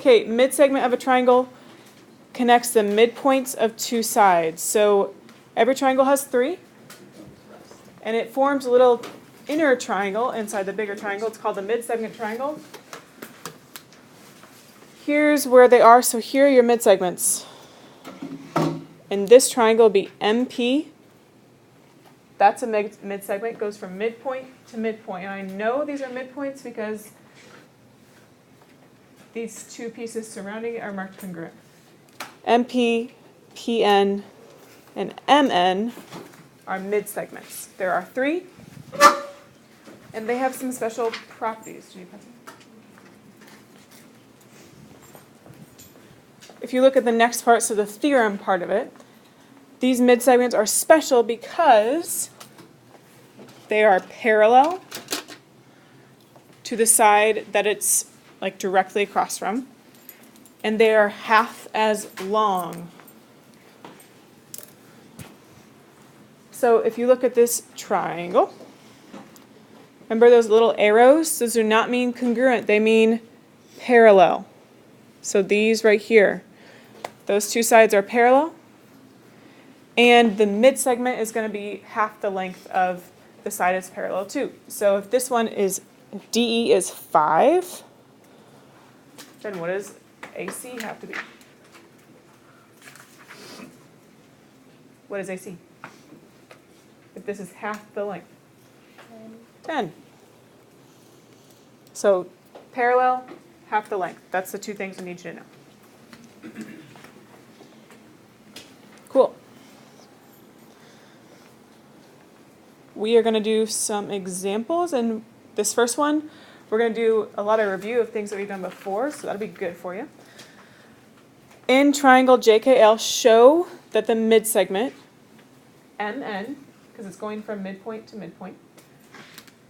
Okay, midsegment of a triangle connects the midpoints of two sides. So every triangle has three, and it forms a little inner triangle inside the bigger triangle. It's called the midsegment triangle. Here's where they are. So here are your midsegments. And this triangle will be MP. That's a midsegment. It goes from midpoint to midpoint. And I know these are midpoints because these two pieces surrounding it are marked congruent. MP, PN, and MN are midsegments. There are three, and they have some special properties. Do you need pencil? If you look at the next part, so the theorem part of it, these midsegments are special because they are parallel to the side that it's like directly across from, and they are half as long. So if you look at this triangle, remember those little arrows? Those do not mean congruent, they mean parallel. So these right here, those two sides are parallel, and the midsegment is going to be half the length of the side it's parallel to. So if this one is, if DE is 5, then what does AC have to be? What is AC? If this is half the length? 10. So parallel, half the length. That's the two things I need you to know. Cool. We are going to do some examples, and this first one, we're going to do a lot of review of things that we've done before, so that'll be good for you. In triangle JKL, show that the midsegment, MN, because it's going from midpoint to midpoint,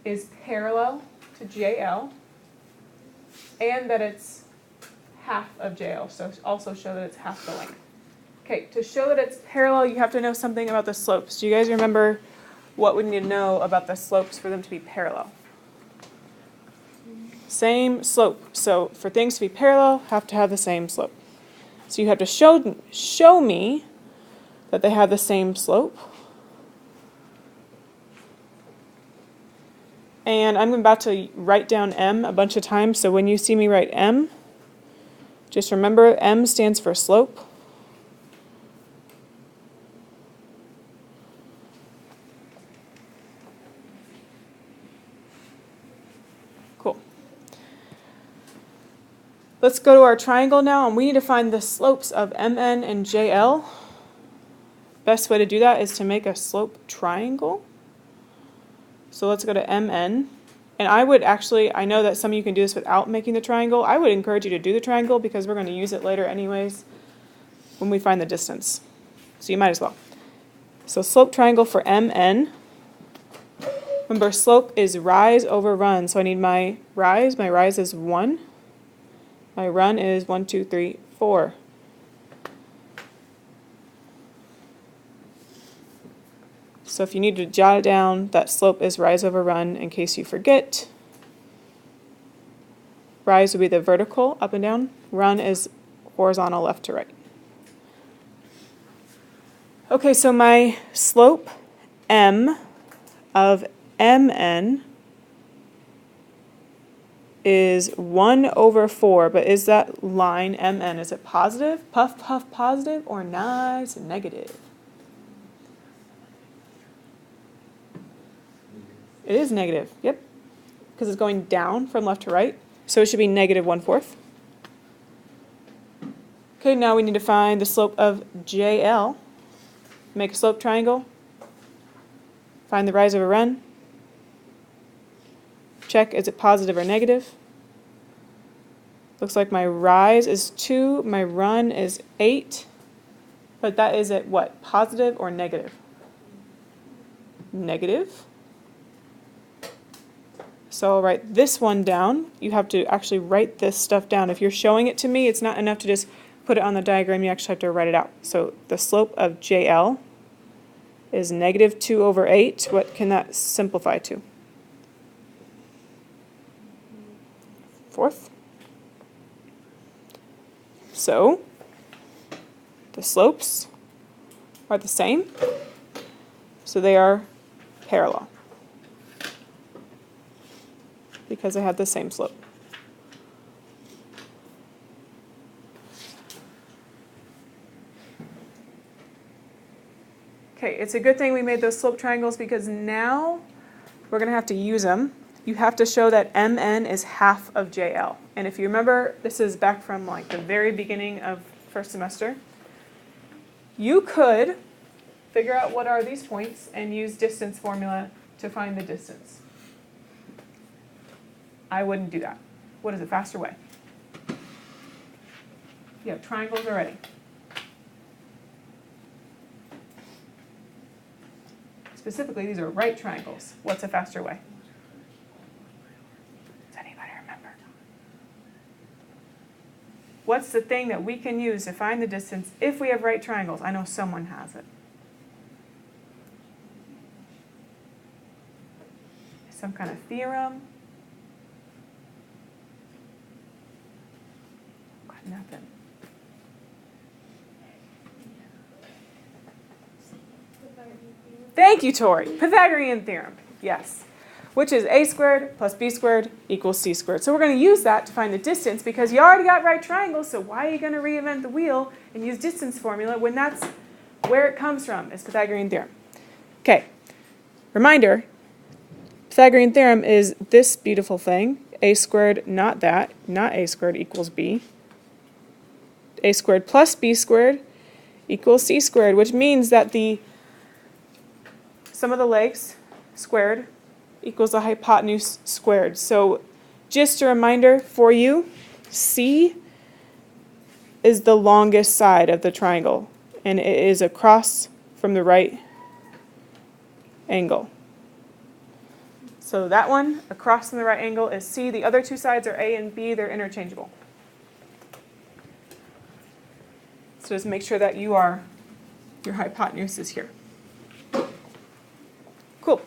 is parallel to JL, and that it's half of JL, so also show that it's half the length. Okay, to show that it's parallel, you have to know something about the slopes. Do you guys remember what we need to know about the slopes for them to be parallel? Same slope. So for things to be parallel, have to have the same slope. So you have to show me that they have the same slope. And I'm about to write down M a bunch of times, so when you see me write M, just remember M stands for slope. Cool. Let's go to our triangle now, and we need to find the slopes of MN and JL. Best way to do that is to make a slope triangle. So let's go to MN. And I would actually, I know that some of you can do this without making the triangle. I would encourage you to do the triangle because we're going to use it later anyways when we find the distance. So you might as well. So slope triangle for MN. Remember, slope is rise over run. So I need my rise. My rise is 1. My run is 1, 2, 3, 4. So if you need to jot it down, that slope is rise over run in case you forget. Rise would be the vertical, up and down. Run is horizontal, left to right. Okay, so my slope, M, of MN is 1 over 4, but is that line MN, is it positive, puff, puff, positive, or nice negative? It is negative, yep, because it's going down from left to right, so it should be negative 1/4. Okay, now we need to find the slope of JL. Make a slope triangle. Find the rise over run. Check, is it positive or negative? Looks like my rise is 2, my run is 8, but that is at what, positive or negative? Negative. So I'll write this one down. You have to actually write this stuff down. If you're showing it to me, it's not enough to just put it on the diagram. You actually have to write it out. So the slope of JL is negative 2 over 8. What can that simplify to? 1/4. So the slopes are the same, so they are parallel because they have the same slope. Okay, it's a good thing we made those slope triangles because now we're going to have to use them. You have to show that MN is half of JL. And if you remember, this is back from like the very beginning of first semester. You could figure out what are these points and use distance formula to find the distance. I wouldn't do that. What is a faster way? You have triangles already. Specifically, these are right triangles. What's a faster way? Does anybody remember? What's the thing that we can use to find the distance if we have right triangles? I know someone has it. Some kind of theorem. Got nothing. Thank you, Tori. Pythagorean theorem, yes. Which is a squared plus b squared equals c squared. So we're going to use that to find the distance because you already got right triangles, so why are you going to reinvent the wheel and use distance formula when that's where it comes from, is Pythagorean theorem. Okay, reminder, Pythagorean theorem is this beautiful thing, a squared, not that, not a squared equals b. A squared plus b squared equals c squared, which means that the sum of the legs squared equals the hypotenuse squared. So just a reminder for you, C is the longest side of the triangle, and it is across from the right angle. So that one, across from the right angle, is C. The other two sides are A and B. They're interchangeable. So just make sure that your hypotenuse is here. Cool.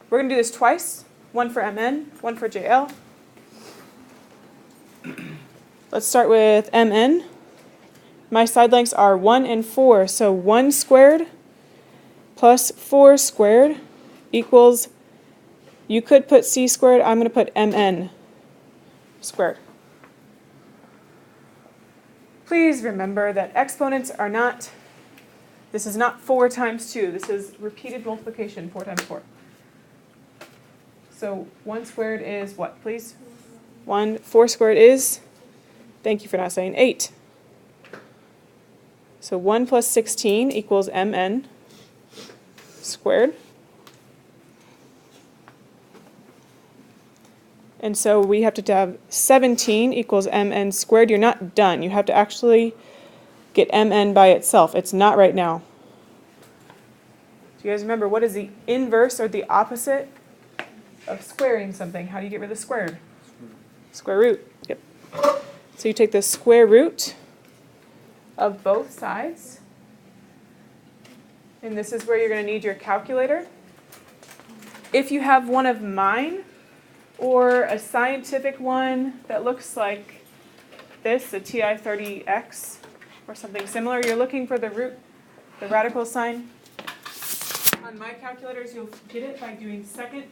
We're going to do this twice. One for MN, one for JL. Let's start with MN. My side lengths are 1 and 4. So 1 squared plus 4 squared equals, you could put C squared. I'm going to put MN squared. Please remember that exponents are not, this is not 4 times 2. This is repeated multiplication, 4 times 4. So 1 squared is what, please? 4 squared is, thank you for not saying 8. So 1 plus 16 equals MN squared. And so we have to have 17 equals MN squared. You're not done. You have to actually get MN by itself. It's not right now. Do you guys remember what is the inverse or the opposite of squaring something? How do you get rid of squared? Square root. Yep. So you take the square root of both sides. And this is where you're going to need your calculator. If you have one of mine, or a scientific one that looks like this, a TI-30X, or something similar, you're looking for the root, the radical sign. On my calculators, you'll get it by doing second,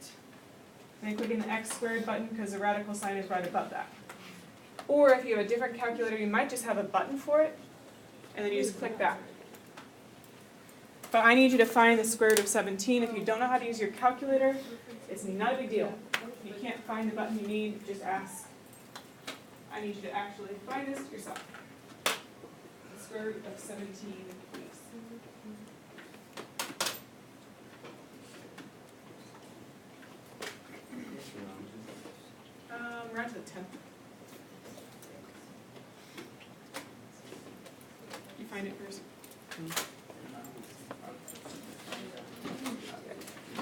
and then clicking the x squared button, because the radical sign is right above that. Or if you have a different calculator, you might just have a button for it, and then you just click that. But I need you to find the square root of 17. If you don't know how to use your calculator, it's not a big deal. If you can't find the button you need, just ask. I need you to actually find this yourself. The square root of 17, please. We're on to the 10th. You find it first?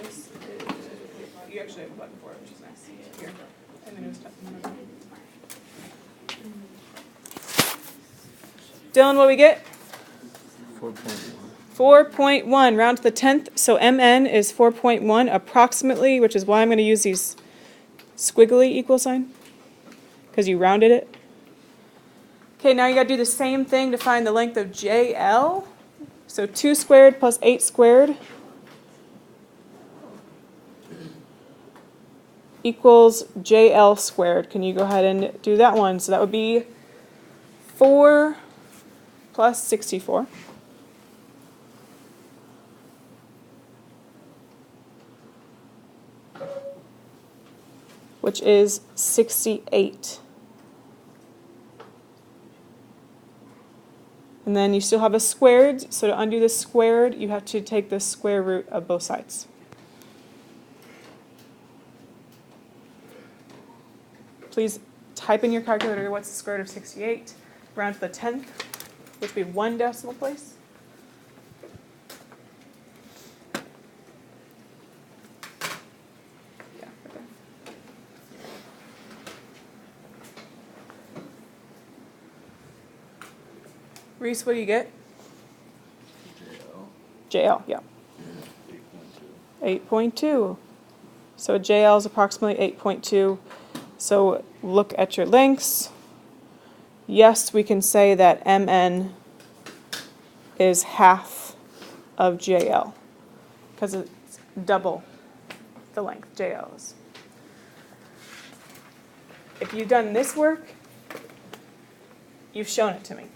This is, you actually have a button for it, which is nice. Here. And then it was tough. Dylan, what we get? 4.1. 4.1, round to the 10th. So MN is 4.1 approximately, which is why I'm going to use these squiggly equal sign, because you rounded it. Okay, now you gotta do the same thing to find the length of JL. So 2 squared plus 8 squared equals JL squared. Can you go ahead and do that one? So that would be 4 plus 64. Which is 68. And then you still have a squared, so to undo the squared, you have to take the square root of both sides. Please type in your calculator what's the square root of 68, round to the 10th, which would be 1 decimal place. Yeah, right there. Reese, what do you get? JL, yeah. 8.2. So JL is approximately 8.2. So look at your lengths. Yes, we can say that MN is half of JL because it's double the length JL is. If you've done this work, you've shown it to me.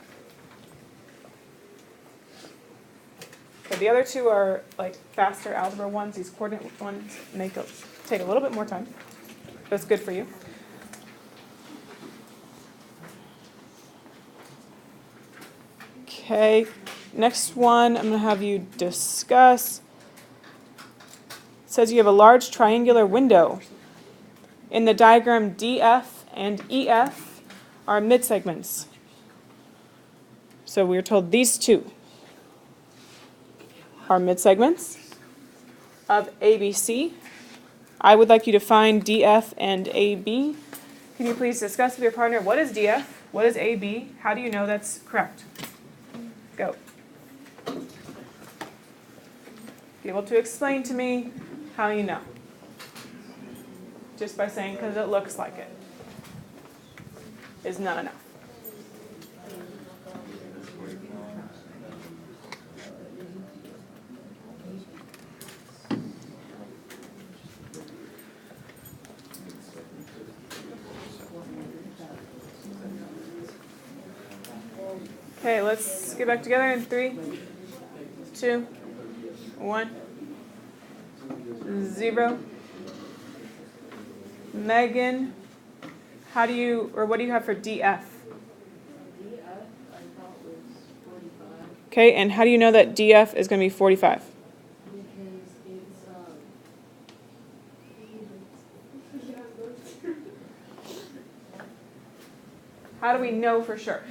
So the other two are like faster algebra ones. These coordinate ones take a little bit more time. That's good for you. Okay, next one I'm going to have you discuss. It says you have a large triangular window. In the diagram, DF and EF are midsegments. So we were told these two are midsegments of ABC. I would like you to find DF and AB. Can you please discuss with your partner what is DF, what is AB, how do you know that's correct? Go. Be able to explain to me how you know. Just by saying because it looks like it is not enough. Okay, let's get back together in 3, 2, 1, 0. Megan, what do you have for DF? Okay, and how do you know that DF is going to be 45? How do we know for sure?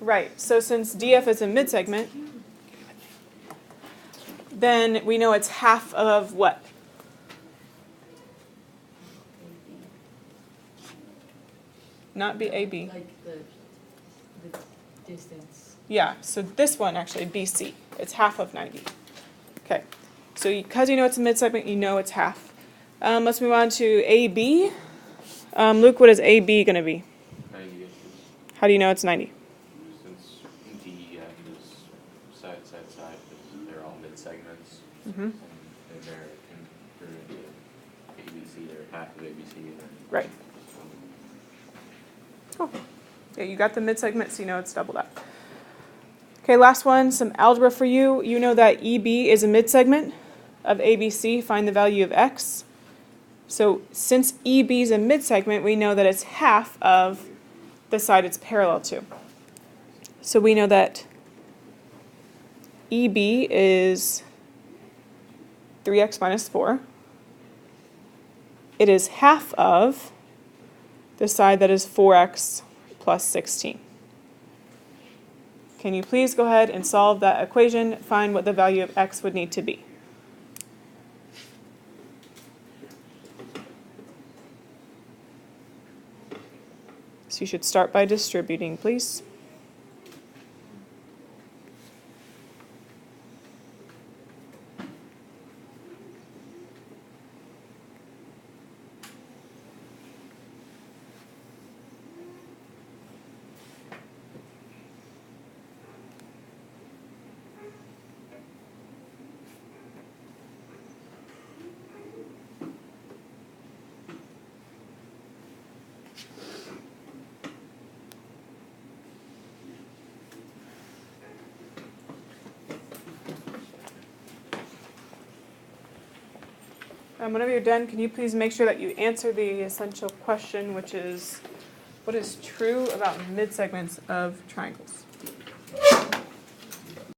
Right, so since DF is a midsegment, then we know it's half of what? Not AB. Like the distance. Yeah, so this one actually, BC, it's half of 90. Okay, so because you know it's a midsegment, you know it's half. Let's move on to AB. Luke, what is AB going to be? 90. How do you know it's 90? Since D is side, because they're all mid-segments. Mm-hmm. And they're in ABC, they're half of ABC. And then Right. Cool. Yeah, you got the midsegment, so you know it's double that. Okay, last one, some algebra for you. You know that EB is a midsegment of ABC. Find the value of x. So since EB is a midsegment, we know that it's half of the side it's parallel to. So we know that EB is 3x minus 4. It is half of the side that is 4x plus 16. Can you please go ahead and solve that equation, find what the value of x would need to be? So you should start by distributing, please. Whenever you're done, can you please make sure that you answer the essential question, which is, what is true about midsegments of triangles?